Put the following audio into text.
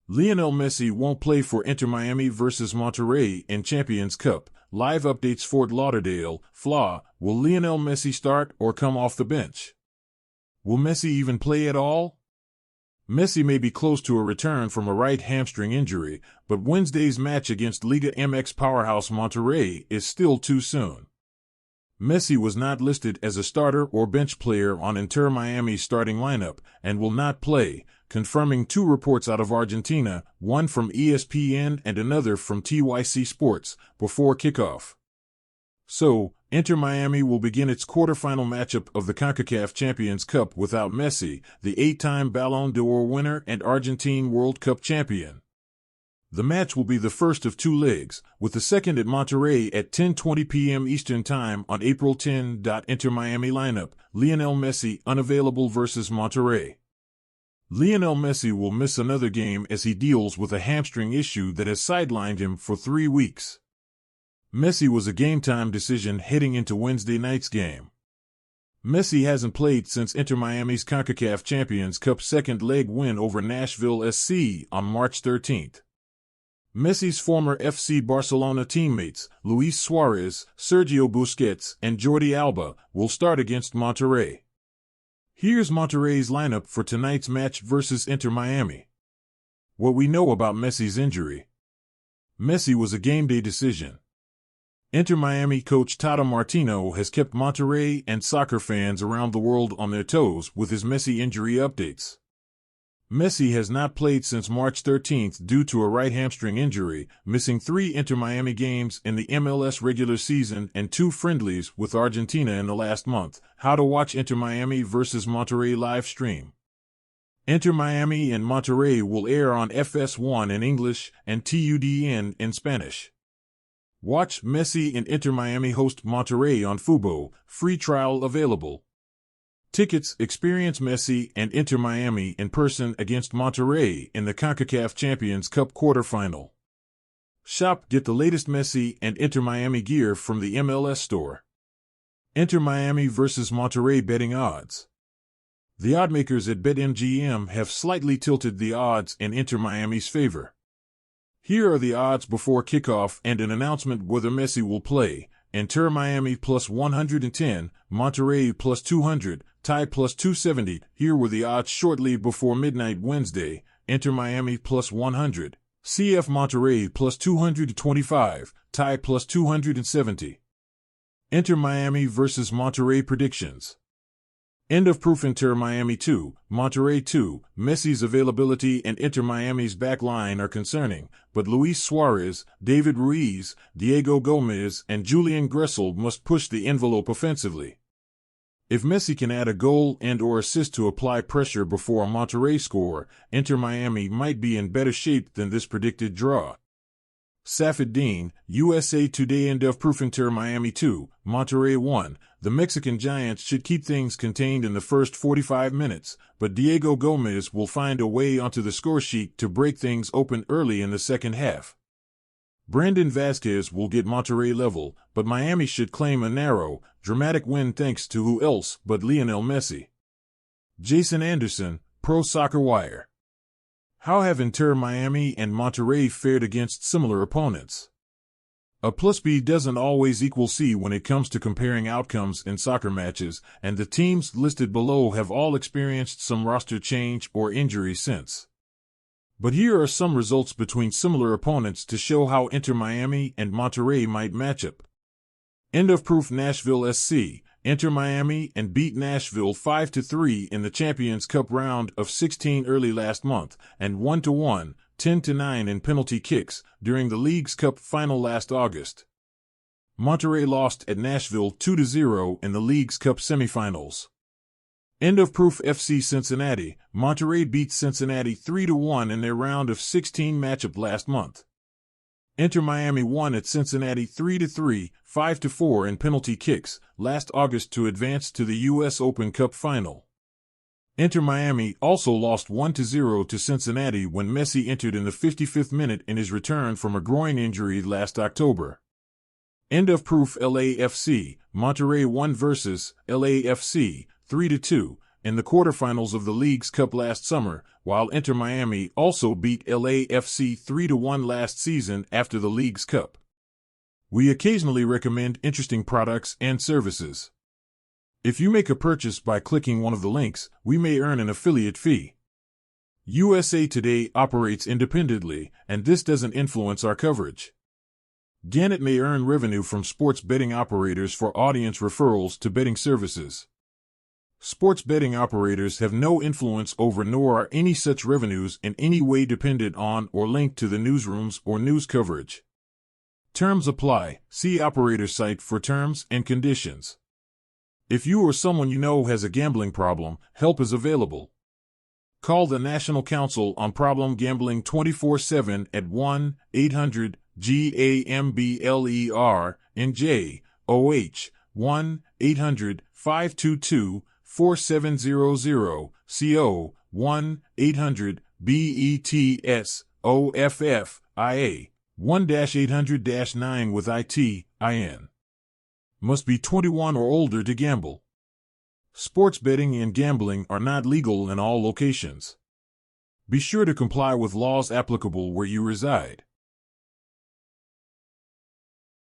Lionel Messi won't play for Inter Miami vs Monterrey in Champions Cup. Live updates Fort Lauderdale, FLA. Will Lionel Messi start or come off the bench? Will Messi even play at all? Messi may be close to a return from a right hamstring injury, but Wednesday's match against Liga MX powerhouse Monterrey is still too soon. Messi was not listed as a starter or bench player on Inter Miami's starting lineup and will not play, confirming two reports out of Argentina, one from ESPN and another from TYC Sports, before kickoff. So, Inter Miami will begin its quarterfinal matchup of the Concacaf Champions Cup without Messi, the 8-time Ballon d'Or winner and Argentine World Cup champion. The match will be the first of two legs, with the second at Monterrey at 10:20 p.m. Eastern Time on April 10. Inter Miami lineup: Lionel Messi unavailable vs Monterrey. Lionel Messi will miss another game as he deals with a hamstring issue that has sidelined him for 3 weeks. Messi was a game-time decision heading into Wednesday night's game. Messi hasn't played since Inter Miami's Concacaf Champions Cup second leg win over Nashville SC on March 13. Messi's former FC Barcelona teammates, Luis Suarez, Sergio Busquets, and Jordi Alba, will start against Monterrey. Here's Monterrey's lineup for tonight's match versus Inter Miami. What we know about Messi's injury. Messi was a game-day decision. Inter Miami coach Tata Martino has kept Monterrey and soccer fans around the world on their toes with his Messi injury updates. Messi has not played since March 13th due to a right hamstring injury, missing 3 Inter Miami games in the MLS regular season and 2 friendlies with Argentina in the last month. How to watch Inter Miami vs Monterrey live stream. Inter Miami and Monterrey will air on FS1 in English and TUDN in Spanish. Watch Messi and Inter Miami host Monterrey on Fubo, free trial available. Tickets: experience Messi and Inter Miami in person against Monterrey in the CONCACAF Champions Cup quarterfinal. Shop: get the latest Messi and Inter Miami gear from the MLS store. Inter Miami vs Monterrey betting odds. The oddmakers at BetMGM have slightly tilted the odds in Inter Miami's favor. Here are the odds before kickoff and an announcement whether Messi will play. Inter Miami plus 110, Monterrey plus 200, tie plus 270. Here were the odds shortly before midnight Wednesday. Inter Miami plus 100, CF Monterrey plus 225, tie plus 270. Inter Miami vs Monterrey predictions. End of proof: Inter Miami 2, Monterrey 2. Messi's availability and Inter Miami's back line are concerning, but Luis Suarez, David Ruiz, Diego Gomez, and Julian Gressel must push the envelope offensively. If Messi can add a goal and/or assist to apply pressure before a Monterrey score, Inter Miami might be in better shape than this predicted draw. Safed, USA Today. End of proof: Inter Miami 2, Monterrey 1. The Mexican Giants should keep things contained in the first 45 minutes, but Diego Gomez will find a way onto the scoresheet to break things open early in the second half. Brandon Vazquez will get Monterrey level, but Miami should claim a narrow, dramatic win thanks to who else but Lionel Messi. Jason Anderson, Pro Soccer Wire. How have Inter Miami and Monterrey fared against similar opponents? A plus B doesn't always equal C when it comes to comparing outcomes in soccer matches, and the teams listed below have all experienced some roster change or injury since. But here are some results between similar opponents to show how Inter Miami and Monterrey might match up. End of proof: Nashville SC. Inter Miami and beat Nashville 5-3 in the Champions Cup round of 16 early last month, and 1-1, 10-9 in penalty kicks during the League's Cup final last August. Monterrey lost at Nashville 2-0 in the League's Cup semifinals. End of proof: FC Cincinnati. Monterrey beat Cincinnati 3-1 in their round of 16 matchup last month. Inter Miami won at Cincinnati 3-3, 5-4 in penalty kicks last August to advance to the U.S. Open Cup final. Inter Miami also lost 1-0 to Cincinnati when Messi entered in the 55th minute in his return from a groin injury last October. End of proof: LAFC. Monterrey won versus LAFC 3-2. in the quarterfinals of the League's Cup last summer, while Inter Miami also beat LAFC 3-1 last season after the League's Cup. We occasionally recommend interesting products and services. If you make a purchase by clicking one of the links, we may earn an affiliate fee. USA Today operates independently, and this doesn't influence our coverage. Gannett may earn revenue from sports betting operators for audience referrals to betting services. Sports betting operators have no influence over, nor are any such revenues in any way dependent on or linked to the newsrooms or news coverage. Terms apply. See operator site for terms and conditions. If you or someone you know has a gambling problem, help is available. Call the National Council on Problem Gambling 24/7 at 1-800-GAMBLER-NJ-OH 1-800-522-4700 CO 1-800-BETSOFFIA 1-800-9 with ITIN. Must be 21 or older to gamble. Sports betting and gambling are not legal in all locations. Be sure to comply with laws applicable where you reside.